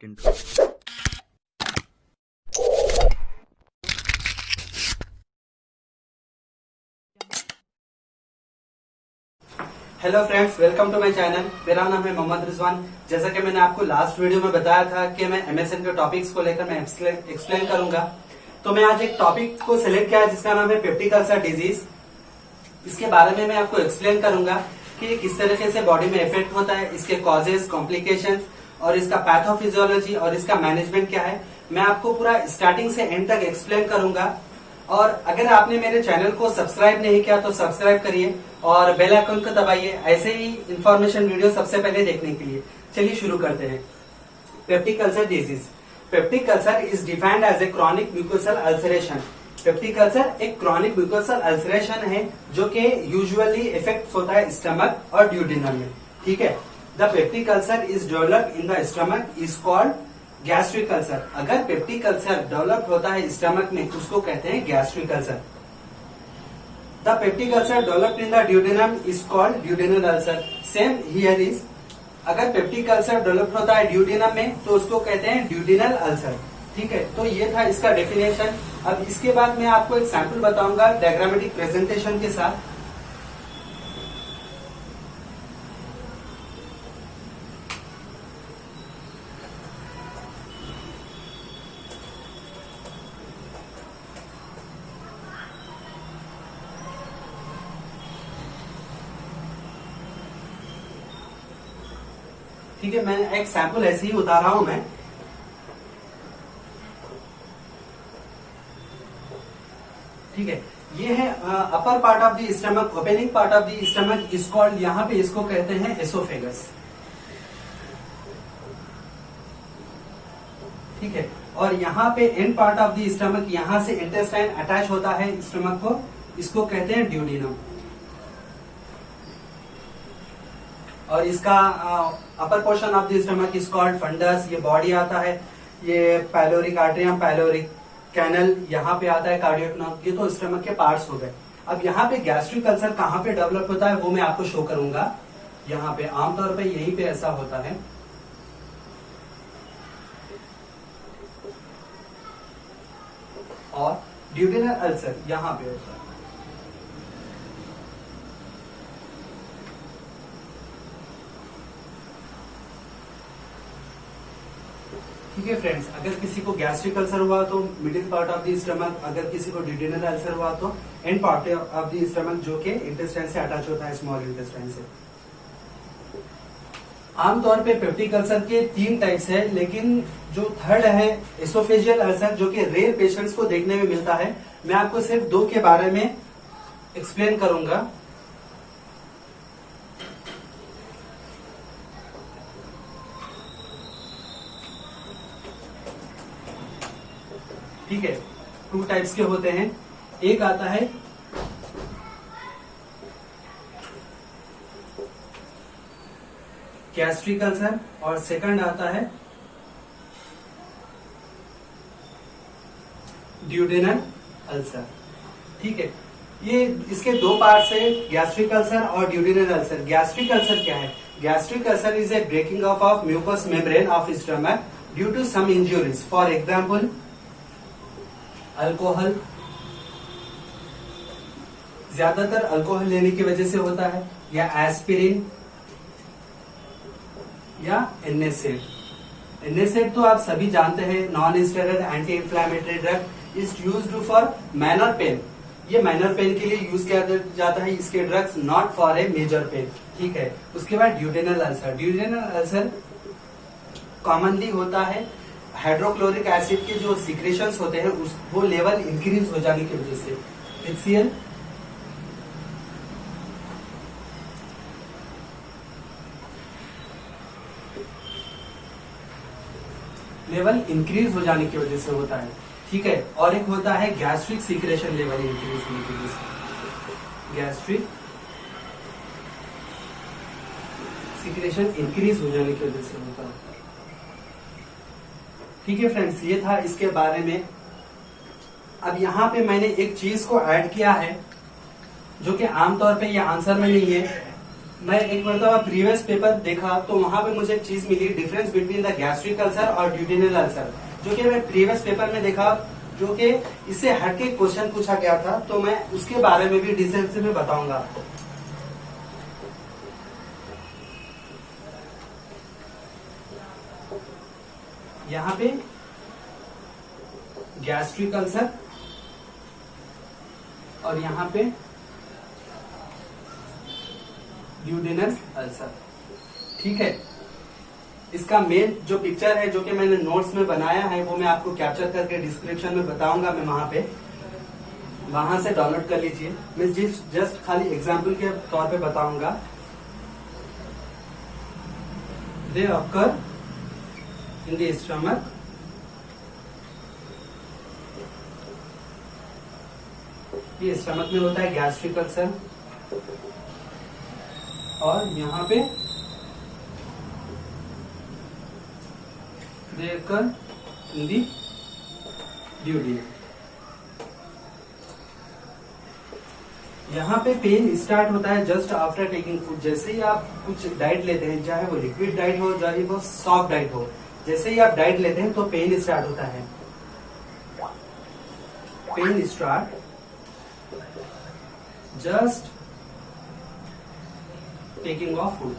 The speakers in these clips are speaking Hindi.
Intro. Hello friends, welcome to my channel. मेरा नाम है मोहम्मद रिजवान। जैसा कि मैंने आपको लास्ट वीडियो में बताया था कि मैं एमएसएन के टॉपिक्स को लेकर मैं एक्सप्लेन करूंगा, तो मैं आज एक टॉपिक को सिलेक्ट किया है जिसका नाम है पेप्टिक अल्सर डिजीज। इसके बारे में मैं आपको एक्सप्लेन करूंगा कि किस तरीके से बॉडी में इफेक्ट होता है, इसके कॉजेज, कॉम्प्लिकेशंस और इसका पैथोफिजियोलॉजी और इसका मैनेजमेंट क्या है। मैं आपको पूरा स्टार्टिंग से एंड तक एक्सप्लेन करूंगा। और अगर आपने मेरे चैनल को सब्सक्राइब नहीं किया तो सब्सक्राइब करिए और बेल आइकन को दबाइए ऐसे ही इंफॉर्मेशन वीडियो सबसे पहले देखने के लिए। चलिए शुरू करते हैं। Peptic ulcer disease. Peptic ulcer is defined as a chronic mucosal ulceration. Peptic ulcer एक क्रॉनिक म्यूकोसल अल्सरेशन है जो कि यूजुअली इफेक्ट होता है स्टमक और ड्यूडेनम में। ठीक है। The peptic ulcer is developed in the stomach is called gastric ulcer. अगर पेप्टिक अल्सर डेवलप होता है स्टमक में उसको कहते हैं gastric ulcer. The peptic ulcer developed in the duodenum is called duodenal ulcer. Same here is, अगर पेप्टिक अल्सर डेवलप होता है ड्यूडेनम में तो उसको कहते हैं ड्यूडेनल अल्सर। ठीक है, तो ये था इसका डेफिनेशन। अब इसके बाद मैं आपको एक सैंपल बताऊंगा डायग्रामेटिक प्रेजेंटेशन के साथ। ठीक है, मैं एक सैंपल ऐसे ही उतार रहा हूं मैं। ठीक है, ये है upper part of the stomach, opening part of the stomach is called, यहाँ पे इसको कहते हैं एसोफेगस। ठीक है, और यहाँ पे and part of the stomach, यहाँ से इंटेस्टाइन अटैच होता है स्टमक को, इसको कहते हैं ड्यूडेनम। और इसका upper portion of the stomach is called fundus. ये बॉडी आता है, ये पाइलोरिक आर्टरियम, पाइलोरिक कैनल, यहाँ पे आता है कार्डियक नर्व। ये तो स्टमक के पार्ट्स हो गए। अब यहाँ पे गैस्ट्रिक अल्सर कहाँ पे डेवलप होता है वो मैं आपको शो करूंगा। यहाँ पे आमतौर पे यहीं पे ऐसा होता है। और ड्यूडेनल अल्सर यहाँ पे होता है। ठीक है फ्रेंड्स, अगर किसी को गैस्ट्रिक अल्सर हुआ तो middle part of the stomach, अगर किसी को ड्यूडेनल अल्सर हुआ तो and part of the stomach जो कि इंटेस्टाइन से अटैच होता है, स्मॉल इंटेस्टाइन से। आमतौर पे पेप्टिक अल्सर के 3 टाइप्स है, लेकिन जो थर्ड है एसोफेजियल अल्सर जो कि रेयर पेशेंट्स को देखने में मिलता है, मैं आपको सिर्फ 2 के बारे में एक्सप्लेन करूंगा। ठीक है, 2 टाइप्स के होते हैं। एक आता है गैस्ट्रिक अल्सर और सेकंड आता है ड्यूडेनल अल्सर। ठीक है, ये इसके 2 पार्ट्स है, गैस्ट्रिक अल्सर और ड्यूडेनल अल्सर। गैस्ट्रिक अल्सर क्या है? Gastric ulcer is a breaking of mucous membrane of stomach due to some injuries. For example alcohol, ज्यादातर अल्कोहल लेने की वजह से होता है, या एस्पिरिन या एनएसएड। एनएसएड तो आप सभी जानते हैं, non steroid anti inflammatory drug is used for minor pain. ये माइनर पेन के लिए यूज किया जाता है इसके drugs, not for a major pain. ठीक है, उसके बाद duodenal ulcer. Duodenal ulcer commonly होता है हाइड्रोक्लोरिक एसिड के जो सिक्रेशंस होते हैं वो लेवल इंक्रीज हो जाने की वजह से, HCl लेवल इंक्रीज हो जाने की वजह से होता है। ठीक है, और एक होता है गैस्ट्रिक सिक्रेशन लेवल इंक्रीज होने की वजह से, गैस्ट्रिक सिक्रेशन इंक्रीज हो जाने की वजह से होता है। ठीक है फ्रेंड्स, ये था इसके बारे में। अब यहाँ पे मैंने एक चीज को ऐड किया है जो कि आमतौर पे ये आंसर में नहीं है। मैं एक मरतबा प्रीवियस पेपर देखा तो वहां पे मुझे एक चीज मिली, difference between the gastric ulcer और ड्यूडेनल अल्सर, जो कि मैं प्रीवियस पेपर में देखा, जो कि इससे हटके क्वेश्चन पूछा गया था, तो मैं उसके बारे में भी डिटेल में बताऊंगा आपको। यहाँ पे गैस्ट्रिक अल्सर और यहाँ पे ड्यूडेनल अल्सर, ठीक है। इसका मेन जो पिक्चर है जो कि मैंने नोट्स में बनाया है वो मैं आपको कैप्चर करके डिस्क्रिप्शन में बताऊंगा, मैं वहां से डाउनलोड कर लीजिए। मैं जस्ट खाली एग्जांपल के तौर पे बताऊंगा। दे ऑकर इन द स्टमक ये स्टमक में होता है गैस्ट्रिक अल्सर, और यहाँ पे देकर इन दी ड्यूडेनम। यहाँ पे पेन स्टार्ट होता है जस्ट आफ्टर टेकिंग फूड। जैसे ही आप कुछ डाइट लेते हैं, चाहे वो लिक्विड डाइट हो चाहे वो सॉफ्ट डाइट हो, जैसे ही आप डाइट लेते हैं तो पेन स्टार्ट होता है। Pain start just taking of food,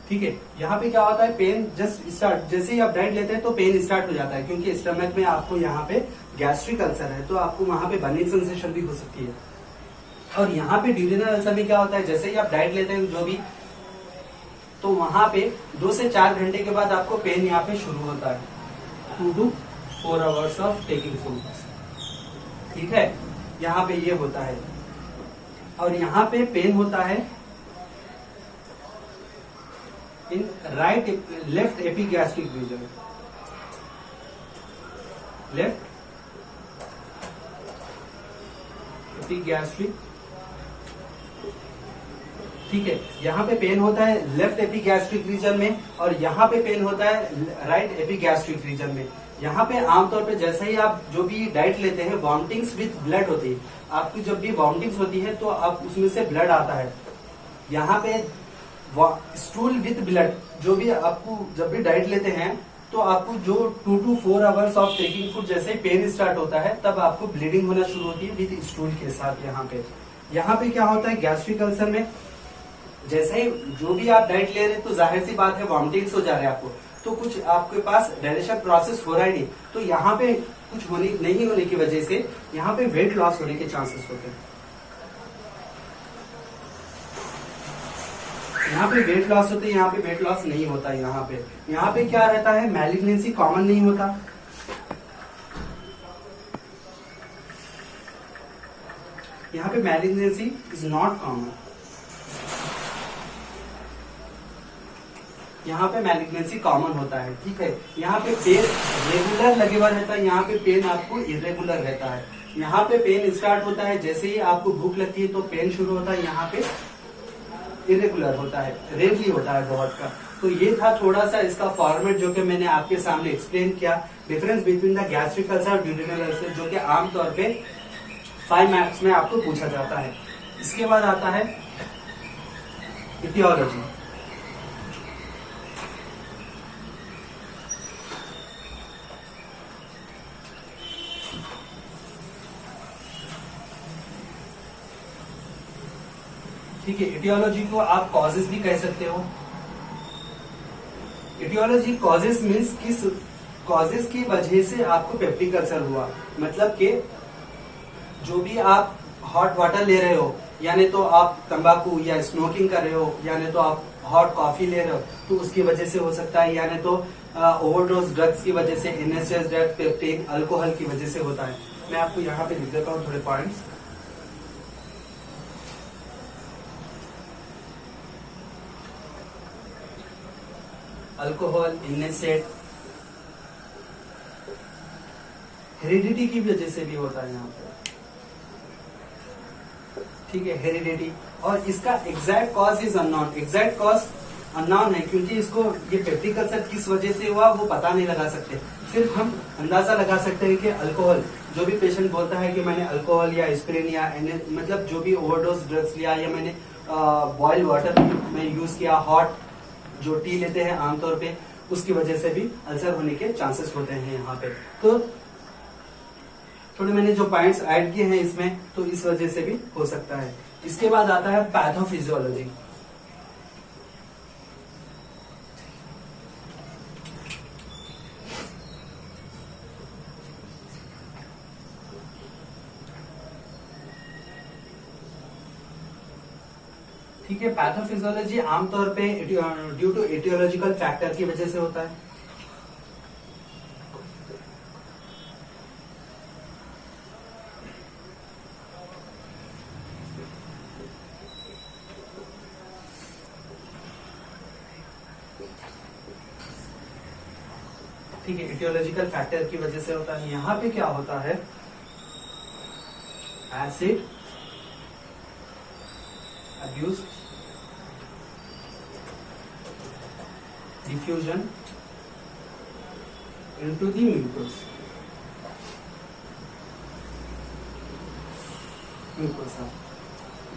ठीक है। यहाँ पे क्या होता है, पेन जस्ट स्टार्ट, जैसे ही आप डाइट लेते हैं तो पेन स्टार्ट हो जाता है, क्योंकि स्टमक में आपको यहाँ पे गैस्ट्रिक अल्सर है, तो आपको वहां पे बर्निंग सेंसेशन भी हो सकती है। और यहाँ पे ड्यूडेनल अल्सर में क्या होता है, जैसे ही आप डाइट लेते हैं जो भी, तो वहां पे 2 से 4 घंटे के बाद आपको पेन यहाँ पे शुरू होता है, 2 to 4 hours of taking food, ठीक है। यहाँ पे ये होता है। और यहाँ पे पेन होता है in left epigastric region, left epigastric, ठीक है। यहाँ पे पेन होता है लेफ्ट एपिगैस्ट्रिक रीजन में, और यहाँ पे पेन होता है राइट एपिगैस्ट्रिक रीजन में। यहाँ पे आमतौर पे जैसे ही आप जो भी डाइट लेते हैं, वॉमिटिंग्स विद ब्लड होती है, आपकी जब भी वॉमिटिंग्स होती है तो आप उसमें से ब्लड आता है। यहाँ पे स्टूल विद ब्लड, जो भी आपको जब भी डाइट लेते हैं तो आपको जो 2 to 4 hours of taking food, जैसे ही पेन स्टार्ट होता है तब आपको ब्लीडिंग होना शुरू होती है विद स्टूल के साथ। यहाँ पे क्या होता है, गैस्ट्रिक अल्सर में जैसे ही जो भी आप डाइट ले रहे हैं तो जाहिर सी बात है वॉमिटिंग्स हो जा रहे हैं आपको, तो कुछ आपके पास डाइजेशन प्रोसेस हो रहा है नहीं, तो यहाँ पे कुछ नहीं होने की वजह से यहाँ पे वेट लॉस होने के चांसेस होते हैं। यहाँ पे वेट लॉस होते हैं, यहाँ पे वेट लॉस नहीं होता है। यहाँ पे क्या रहता है, मैलिग्नेंसी कॉमन नहीं होता। यहाँ पे मैलिग्नेंसी इज नॉट कॉमन, यहाँ पे मैलिग्नेंसी कॉमन होता है, ठीक है। यहाँ पे पेन रेगुलर लगे हुआ रहता है, यहाँ पे पेन आपको इरेगुलर रहता है। यहाँ पे पेन स्टार्ट होता है जैसे ही आपको भूख लगती है तो पेन शुरू होता है, यहाँ पे इरेगुलर होता है, रेयरली होता है बहुत का। तो ये था थोड़ा सा इसका फॉर्मेट जो कि मैंने आपके सामने एक्सप्लेन किया, difference between the gastric ulcer और ड्यूडेनल अल्सर, जो कि आमतौर पे 5 मार्क्स में आपको पूछा जाता है। इसके बाद आता है इटियोलॉजी। ठीक है, इटियोलॉजी को आप कॉजेज भी कह सकते हो। इटियोलॉजी कॉजेज मीन्स किस कॉजेज की वजह से आपको पेप्टिक अल्सर हुआ, मतलब कि जो भी आप हॉट वाटर ले रहे हो, यानी तो आप तंबाकू या स्मोकिंग कर रहे हो, यानी तो आप हॉट कॉफी ले रहे हो, तो उसकी वजह से हो सकता है, यानी तो ओवरडोज ड्रग्स की वजह से, एनएसएस ड्रग, पेप्टिन, अल्कोहल की वजह से होता है। मैं आपको यहाँ पे लिख देता हूँ थोड़े पॉइंट्स। अल्कोहल, इनसेट, हेरिडिटी की वजह से भी होता है यहाँ पे, ठीक है, हेरिडिटी। और इसका exact cause is unknown, exact cause unknown है, क्योंकि इसको ये पेप्टिक अल्सर किस वजह से हुआ वो पता नहीं लगा सकते। सिर्फ हम अंदाजा लगा सकते हैं कि अल्कोहल जो भी पेशेंट बोलता है कि मैंने अल्कोहल या एस्पिरिन या मतलब जो भी ओवरडोज ड्रग्स लिया या मैंने बॉइल्ड वाटर में यूज किया, हॉट जो टी लेते हैं आमतौर पे, उसकी वजह से भी अल्सर होने के चांसेस होते हैं यहाँ पे। तो थोड़े मैंने जो पॉइंट्स ऐड किए हैं इसमें, तो इस वजह से भी हो सकता है। इसके बाद आता है पैथोफिजियोलॉजी। ठीक है, पैथोफिजियोलॉजी आमतौर पे ड्यू टू एटियोलॉजिकल फैक्टर की वजह से होता है। ठीक है, एटियोलॉजिकल फैक्टर की वजह से होता है। यहां पे क्या होता है, acid abuse, diffusion into the mucosa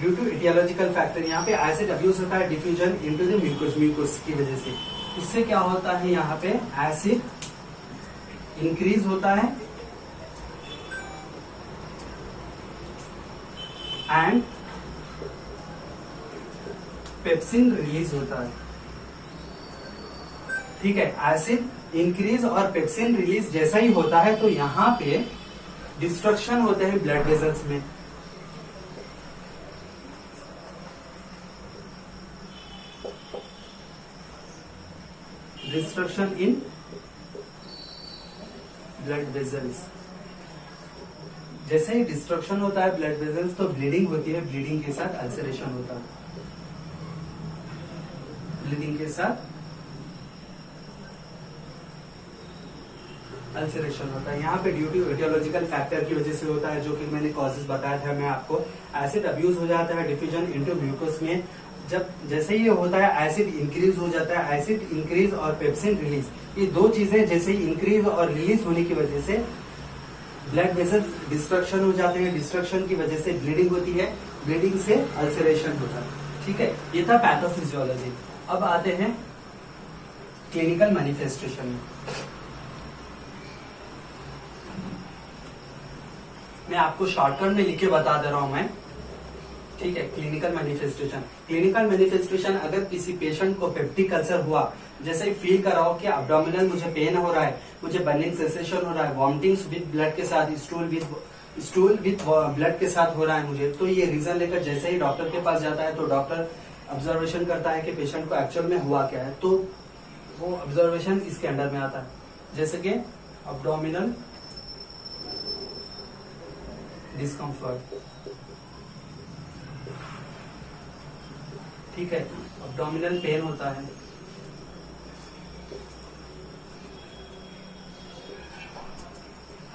due to etiological factor. यहाँ पे एसिड अब्यूज होता है, डिफ्यूजन इनटू द म्यूकोस की वजह से। इससे क्या होता है, यहाँ पे एसिड इंक्रीज होता है एंड पेप्सिन रिलीज होता है। ठीक है, एसिड इंक्रीज और पेप्सिन रिलीज जैसा ही होता है तो यहां पे डिस्ट्रक्शन होते हैं ब्लड वेजल्स में। डिस्ट्रक्शन इन ब्लड वेजल्स, जैसे ही डिस्ट्रक्शन होता है ब्लड वेजल्स तो ब्लीडिंग होती है, ब्लीडिंग के साथ अल्सरेशन होता है, ब्लीडिंग के साथ अल्सरेशन होता है। यहाँ पे ड्यू टू एटियोलॉजिकल फैक्टर की वजह से होता है, जो कि मैंने कॉजेज बताया था मैं आपको। एसिड अब्यूज हो जाता है, डिफ्यूजन इनटू म्यूकोस में। जब जैसे ही ये होता है एसिड इंक्रीज हो जाता है, एसिड इंक्रीज और पेप्सिन रिलीज, ये दो चीजें जैसे ही इंक्रीज और रिलीज होने की वजह से ब्लड वेसल्स डिस्ट्रक्शन हो जाते हैं, डिस्ट्रक्शन की वजह से ब्लीडिंग होती है, ब्लीडिंग से अल्सरेशन होता है। ठीक है, ये था पैथोफिजियोलॉजी। अब आते हैं क्लिनिकल मैनिफेस्टेशन में। मैं आपको शॉर्टकट में लिख के बता दे रहा हूं मैं। ठीक है, क्लिनिकल मैनिफेस्टेशन। क्लिनिकल मैनिफेस्टेशन, अगर किसी पेशेंट को पेप्टिक अल्सर हुआ, जैसे ही फील कर रहा हो कि अब्डोमिनल मुझे पेन हो रहा है, मुझे बर्निंग सेंसेशन हो रहा है, वॉमिटिंग्स विद ब्लड के साथ, स्टूल विद ब्लड के साथ हो रहा है मुझे, तो ये रीजन लेकर जैसे ही डॉक्टर के पास जाता है तो डॉक्टर ऑब्जर्वेशन करता है कि पेशेंट को एक्चुअल में हुआ क्या है। तो वो ऑब्जर्वेशन इसके अंडर में आता है, जैसे कि अब्डोमिनल डिस्कम्फर्ट। ठीक है, अब्डोमिनल पेन होता है,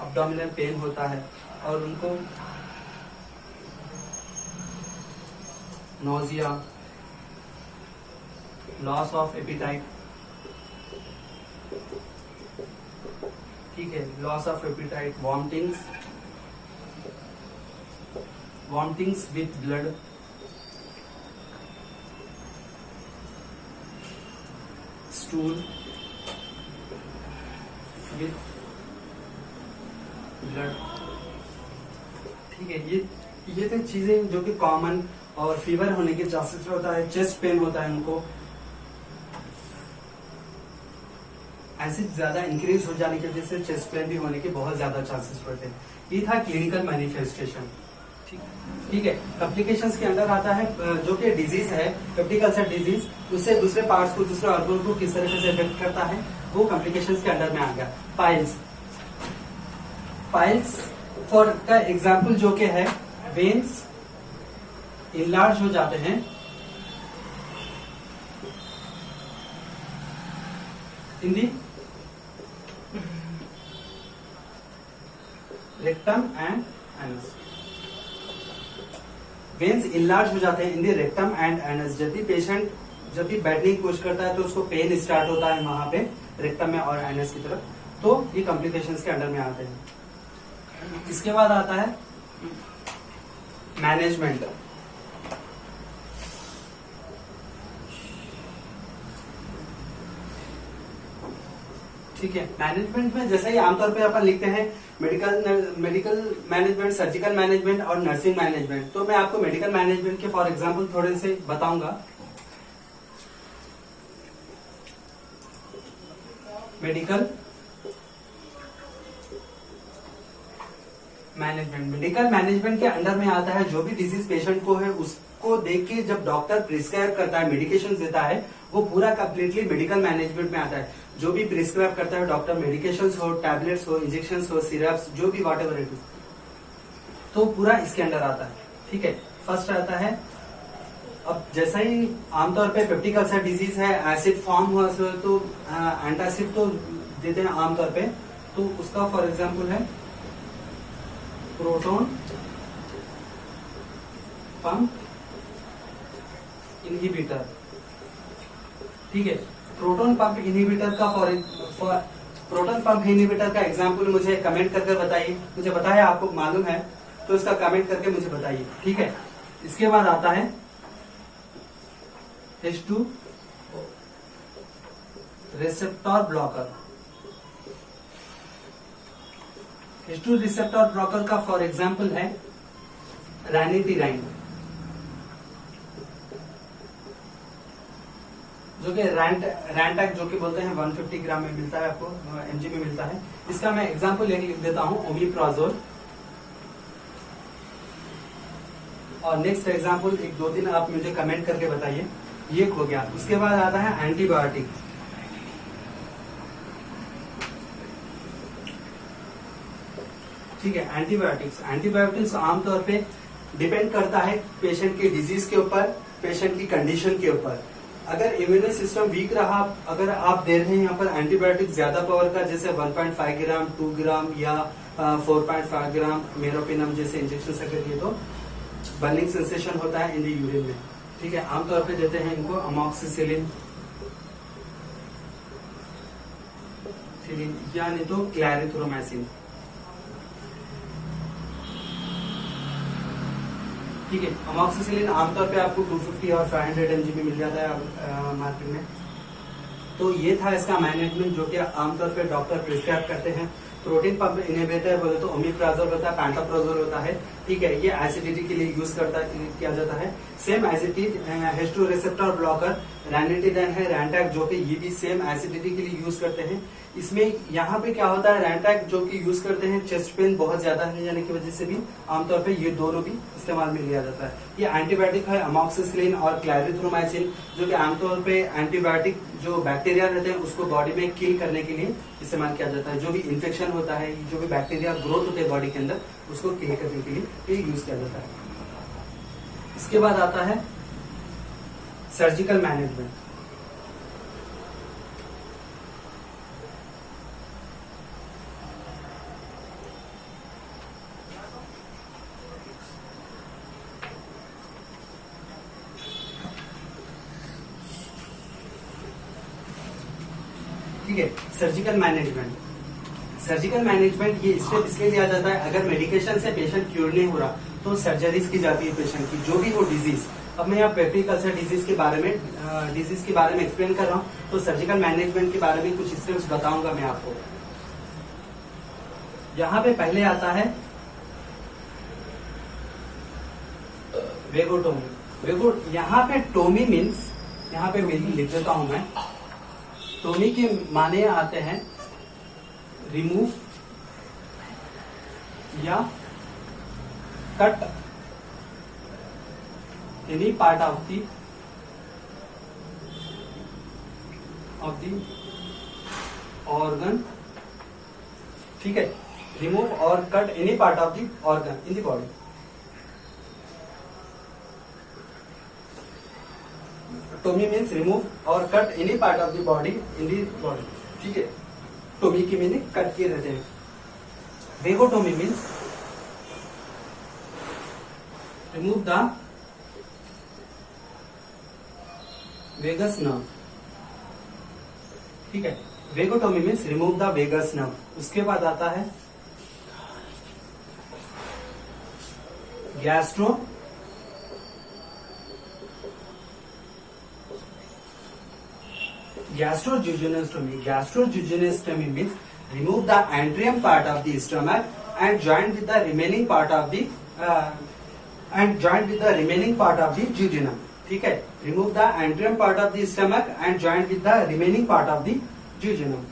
अब्डोमिनल पेन होता है और उनको नोजिया, लॉस ऑफ एपिटाइट, ठीक है, loss of appetite, vomitings with blood, stool with blood. ठीक है, ये तो चीजें जो कि कॉमन, और फीवर होने के चांसेस होता है, चेस्ट पेन होता है उनको, एसिड ज्यादा इंक्रीज हो जाने की वजह से चेस्ट पेन भी होने के बहुत ज्यादा चांसेस होते हैं। ये था क्लिनिकल मैनिफेस्टेशन। ठीक है, कॉम्प्लिकेशंस के अंदर आता है जो कि डिजीज है, पेप्टिक अल्सर डिजीज, उससे दूसरे पार्ट्स को, दूसरे ऑर्गन को किस तरीके से इफेक्ट करता है, वो कॉम्प्लिकेशंस के अंडर में आ गया। पाइल्स फॉर का एग्जाम्पल जो कि है, वेन्स इनलार्ज हो जाते हैं in the rectum and anus. Veins enlarge हो जाते हैं in the rectum and anus. जब भी बैठने की कोशिश करता है तो उसको पेन स्टार्ट होता है वहां पे रेक्टम में और एनस की तरफ, तो ये कॉम्प्लिकेशंस के अंडर में आते हैं। इसके बाद आता है मैनेजमेंट। ठीक है, मैनेजमेंट में जैसे ही आमतौर पे अपन लिखते हैं मेडिकल मैनेजमेंट, सर्जिकल मैनेजमेंट और नर्सिंग मैनेजमेंट। तो मैं आपको मेडिकल मैनेजमेंट के फॉर एग्जांपल थोड़े से बताऊंगा। मेडिकल मैनेजमेंट के अंडर में आता है जो भी डिजीज पेशेंट को है उसको देख के जब डॉक्टर प्रिस्क्राइब करता है, मेडिकेशन देता है, वो पूरा कंप्लीटली मेडिकल मैनेजमेंट में आता है। जो भी प्रिस्क्राइब करता है डॉक्टर, मेडिकेशन हो, टैबलेट्स हो, इंजेक्शन हो, सिरप्स, जो भी वॉट एवर इट इज, तो पूरा इसके अंडर आता है। ठीक है, फर्स्ट आता है, अब जैसा ही आमतौर पे पेप्टिक अल्सर डिजीज है, एसिड फॉर्म हुआ तो एंटासिड तो देते हैं आमतौर पे, तो उसका फॉर एग्जांपल है प्रोटोन पंप इनहिबिटर। ठीक है, प्रोटोन पंप इनहिबिटर का प्रोटोन पंप इनहिबिटर का एग्जांपल मुझे कमेंट करके बताइए। मुझे पता है आपको मालूम है, तो इसका कमेंट करके मुझे बताइए। ठीक है, इसके बाद आता है H2 receptor blocker. H2 receptor blocker का फॉर एग्जांपल है रैनिटीराइन, जो कि रैंटैक जो कि बोलते हैं 150 ग्राम में मिलता है, आपको mg में मिलता है। इसका मैं एग्जांपल लिख देता हूं, ओमिप्राजोल। और नेक्स्ट एग्जांपल एक दो दिन आप मुझे कमेंट करके बताइए। ये हो गया। उसके बाद आता है एंटीबायोटिक। ठीक है, एंटीबायोटिक्स आमतौर पे डिपेंड करता है पेशेंट के डिजीज के ऊपर, पेशेंट की कंडीशन के ऊपर। अगर इम्यून सिस्टम वीक रहा, अगर आप दे रहे हैं यहाँ पर एंटीबायोटिक ज्यादा पावर का, जैसे 1.5 ग्राम, 2 ग्राम या 4.5 ग्राम मेरोपिनम जैसे इंजेक्शन अगर दिए तो बर्निंग सेंसेशन होता है इन द यूरिन में। ठीक है, आमतौर पे देते हैं इनको अमॉक्सिसिलिन या नहीं तो क्लैरिथ्रोमाइसिन। ठीक है, अमॉक्सिसिलिन आमतौर पे आपको 250 और 500 mg में मिल जाता है मार्केट में। तो ये था इसका मैनेजमेंट, जो कि आमतौर पे डॉक्टर प्रिस्क्राइब करते हैं। प्रोटीन पंप इनहिबिटर बोले तो ओमिप्राजोल होता है, पैंटोप्राजोल होता है। ठीक है, ये एसिडिटी के लिए यूज किया जाता है। Same acidity H2 receptor blocker ranitidine है, रैंटैक, जो कि ये भी सेम एसिडिटी के लिए यूज करते हैं। इसमें यहाँ पे क्या होता है, रैंटैक जो कि यूज करते हैं चेस्ट पेन बहुत ज्यादा है जाने की वजह से भी आमतौर पे ये दोनों भी इस्तेमाल में लिया जाता है। ये एंटीबायोटिक है अमॉक्सिसिलिन और क्लैरिथ्रोमाइसिन, जो कि आमतौर पे एंटीबायोटिक जो बैक्टीरिया रहते हैं उसको बॉडी में किल करने के लिए इस्तेमाल किया जाता है। जो भी इन्फेक्शन होता है, जो भी बैक्टीरिया ग्रोथ होते हैं बॉडी के अंदर, उसको किल करने के लिए ये यूज किया जाता है। इसके बाद आता है सर्जिकल मैनेजमेंट। ठीक है, सर्जिकल मैनेजमेंट ये स्टेप इसलिए लिया जाता है, अगर मेडिकेशन से पेशेंट क्योर नहीं हो रहा तो सर्जरीज की जाती है पेशेंट की, जो भी हो डिजीज। अब मैं यहाँ पेप्टिक अल्सर डिजीज के बारे में एक्सप्लेन कर रहा हूँ, तो सर्जिकल मैनेजमेंट के बारे में कुछ स्टेप्स बताऊंगा मैं आपको। यहाँ पे पहले आता है वेगोटोमी। यहाँ पे टोमी मीन्स, यहाँ पे लिख देता हूं मैं, टोमी के माने आते हैं रिमूव या cut any part of the organ. ठीक है, रिमूव और cut any part of the organ in the body. Tomy means remove और cut any part of the body in the body. ठीक है, टोमी की मीनिंग कट किए रहते हैं। Vagotomy means remove the vagus nerve. ठीक है, vagotomy means remove the vagus nerve. उसके बाद आता है Gastrojejunostomy. Gastrojejunostomy means remove the anterior part of the stomach and join with the remaining part of the jejunum. ठीक है, remove the anterior part of the stomach and join with the remaining part of the jejunum.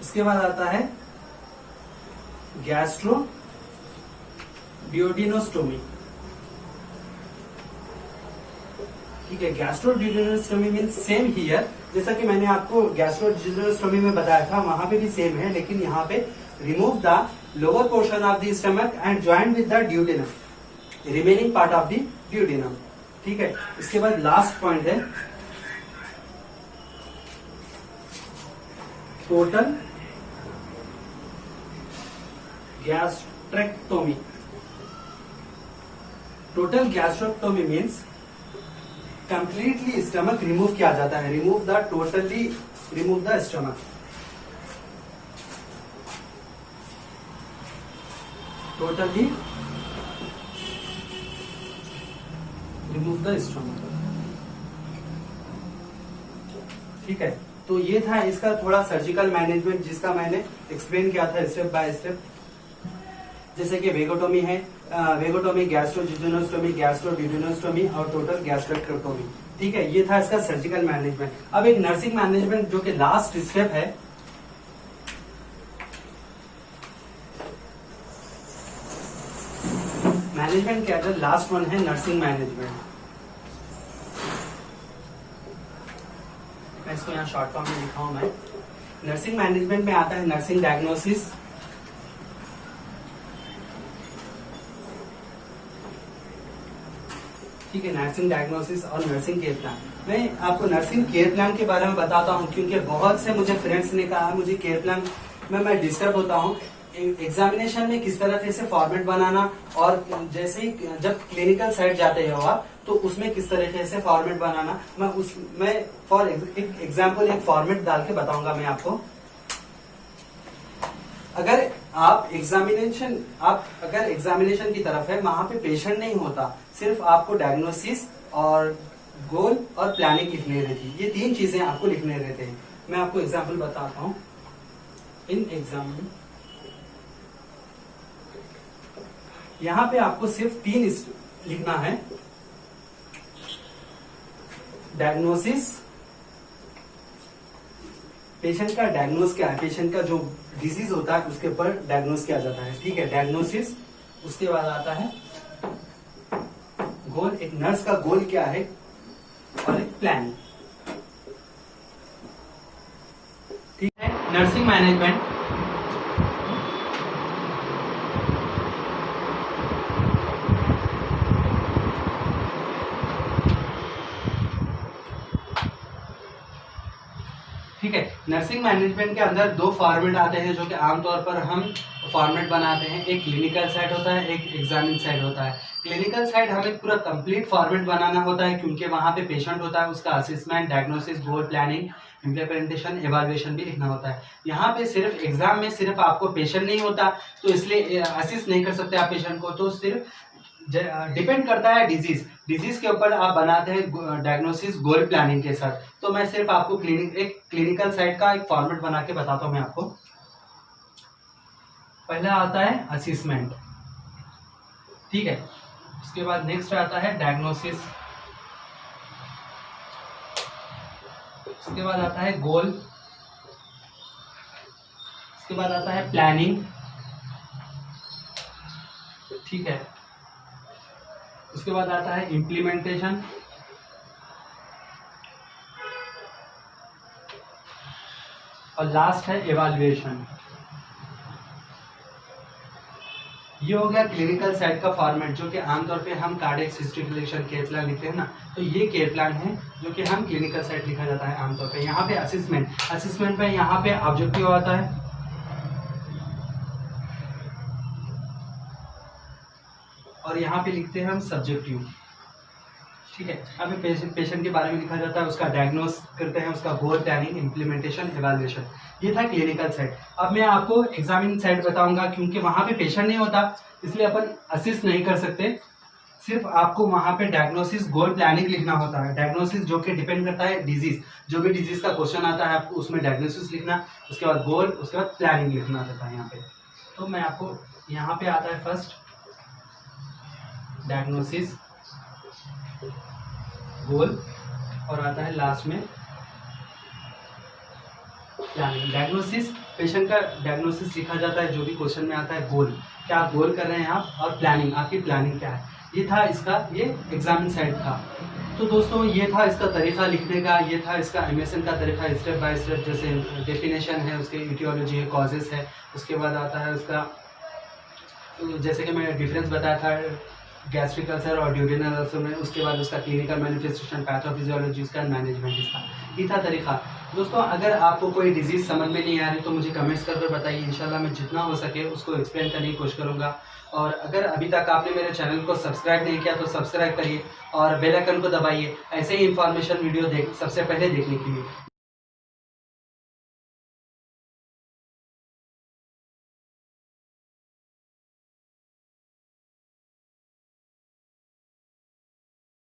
उसके बाद आता है गैस्ट्रोडियोडिनोस्टोमी. ठीक है, गैस्ट्रोडियोडिनोस्टोमी मीन्स सेम हियर, जैसा कि मैंने आपको गैस्ट्रोडियोडिनोस्टोमी में बताया था वहां पे भी सेम है, लेकिन यहाँ पे remove the lower portion of the stomach and join with the duodenum, remaining part of the duodenum. ठीक है, इसके बाद लास्ट पॉइंट है total gastrectomy. Total gastrectomy means completely stomach remove किया जाता है. Remove the stomach. Totally remove the stomach. ठीक है, तो ये था इसका थोड़ा सर्जिकल मैनेजमेंट जिसका मैंने एक्सप्लेन किया था स्टेप बाय स्टेप. जैसे कि वेगोटोमी है, वेगोटोमी, गैस्ट्रोजेजुनोस्टोमी, गैस्ट्रोड्यूडेनोस्टोमी और टोटल गैस्ट्रेक्टोमी. ठीक है, ये था इसका सर्जिकल मैनेजमेंट. अब एक नर्सिंग मैनेजमेंट जो कि लास्ट स्टेप है. मैनेजमेंट के अंदर लास्ट वन है नर्सिंग मैनेजमेंट. मैं इसको यहाँ शॉर्ट फॉर्म में लिखा हूं. मैं नर्सिंग मैनेजमेंट में आता है नर्सिंग डायग्नोसिस, ठीक है, नर्सिंग डायग्नोसिस और नर्सिंग केयर प्लान. मैं आपको नर्सिंग केयर प्लान के बारे में बताता हूं क्योंकि बहुत से मुझे फ्रेंड्स ने कहा मुझे केयर प्लान में मैं डिस्टर्ब होता हूं. एग्जामिनेशन में किस तरह से फॉर्मेट बनाना और जैसे ही जब क्लिनिकल साइड जाते हो आप तो उसमें किस तरीके से फॉर्मेट बनाना, मैं फॉर एग्जाम्पल एक फॉर्मेट डाल के बताऊंगा मैं आपको. अगर एग्जामिनेशन की तरफ है, वहां पे पेशेंट नहीं होता, सिर्फ आपको डायग्नोसिस और गोल और प्लानिंग लिखने रहती. ये तीन चीजें आपको लिखने रहते हैं. मैं आपको एग्जाम्पल बताता हूं. इन एग्जाम्पल यहां पे आपको सिर्फ तीन लिखना है. डायग्नोसिस, पेशेंट का डायग्नोस क्या है, पेशेंट का जो डिजीज होता है उसके ऊपर डायग्नोस किया जाता है. ठीक है, डायग्नोसिस. उसके बाद आता है गोल, एक नर्स का गोल क्या है और एक प्लान. ठीक है, नर्सिंग मैनेजमेंट. ठीक है, नर्सिंग मैनेजमेंट के अंदर दो फॉर्मेट आते हैं जो कि आमतौर पर हम फॉर्मेट बनाते हैं. एक क्लिनिकल साइड होता है, एक एग्जामिन साइड होता है. क्लिनिकल साइड हमें पूरा कंप्लीट फॉर्मेट बनाना होता है क्योंकि वहां पे पेशेंट होता है, उसका असेसमेंट, डायग्नोसिस, गोल, प्लानिंग, इम्प्लीमेंटेशन, एवैल्यूएशन भी लिखना होता है. यहाँ पे सिर्फ एग्जाम में सिर्फ आपको पेशेंट नहीं होता तो इसलिए असिस्ट नहीं कर सकते आप पेशेंट को. तो सिर्फ डिपेंड करता है डिजीज के ऊपर आप बनाते हैं डायग्नोसिस, गोल, प्लानिंग के साथ. तो मैं सिर्फ आपको क्लिनिकल साइड का एक फॉर्मेट बना के बताता हूं मैं आपको. पहला आता है असेसमेंट. ठीक है, उसके बाद नेक्स्ट आता है डायग्नोसिस, उसके बाद आता है गोल, उसके बाद आता है प्लानिंग. ठीक है, उसके बाद आता है इम्प्लीमेंटेशन, और लास्ट है एवैल्यूएशन. ये हो गया क्लिनिकल साइड का फॉर्मेट जो कि आमतौर पे हम कार्डियक सिस्टिकुलेशन केयर प्लान लिखते हैं ना, तो ये केयर प्लान है जो कि हम क्लिनिकल साइड लिखा जाता है आमतौर पे. यहाँ पे असेसमेंट में यहाँ पे ऑब्जेक्टिव आता है, और यहाँ पे लिखते हैं हम सब्जेक्टिव. ठीक है। अब पेशेंट के बारे में लिखा जाता है, उसका डायग्नोस करते हैं, उसका गोल, प्लानिंग, इम्प्लीमेंटेशन, इवैल्यूएशन। ये था क्लिनिकल साइड। अब मैं आपको एग्जामिन साइड बताऊंगा, क्योंकि वहां पे पेशेंट नहीं होता इसलिए अपन असिस्ट नहीं कर सकते। सिर्फ आपको वहां पे डायग्नोसिस, गोल, प्लानिंग लिखना होता है। डायग्नोसिस जो कि डिपेंड करता है डिजीज, जो भी डिजीज का क्वेश्चन आता है आपको उसमें डायग्नोसिस लिखना, उसके बाद गोल, उसके बाद प्लानिंग लिखना रहता है यहाँ पे। तो मैं आपको यहाँ पे आता है फर्स्ट डायग्नोसिस, गोल, और आता है लास्ट में प्लानिंग। डायग्नोसिस, पेशेंट का डायग्नोसिस लिखा जाता है, जो भी क्वेश्चन में आता है गोल, क्या आप गोल कर रहे हैं आप, और प्लानिंग, आपकी प्लानिंग क्या है। ये था इसका, ये एग्जामिन साइड था। तो दोस्तों ये था इसका तरीका लिखने का, ये था इसका एमएसएन का तरीका, स्टेप बाय स्टेप। जैसे डेफिनेशन है, उसके इटियोलॉजी है, कॉजेस है, उसके बाद आता है उसका, जैसे कि मैं डिफरेंस बताया था गैस्ट्रिक अल्सर और ड्यूरेनल अल्सर में, उसके बाद उसका क्लिनिकल मैनिफेस्टेशन, पैथोफिजियोलॉजी, उसका मैनेजमेंट, इसका ये था तरीका। दोस्तों अगर आपको कोई डिजीज समझ में नहीं आ रही तो मुझे कमेंट्स कर बताइए, इंशाल्लाह मैं जितना हो सके उसको एक्सप्लेन करने की कोशिश करूंगा। और अगर अभी तक आपने मेरे चैनल को सब्सक्राइब नहीं किया तो सब्सक्राइब करिए और बेल आइकन को दबाइए, ऐसे ही इंफॉर्मेशन वीडियो सबसे पहले देखने के लिए।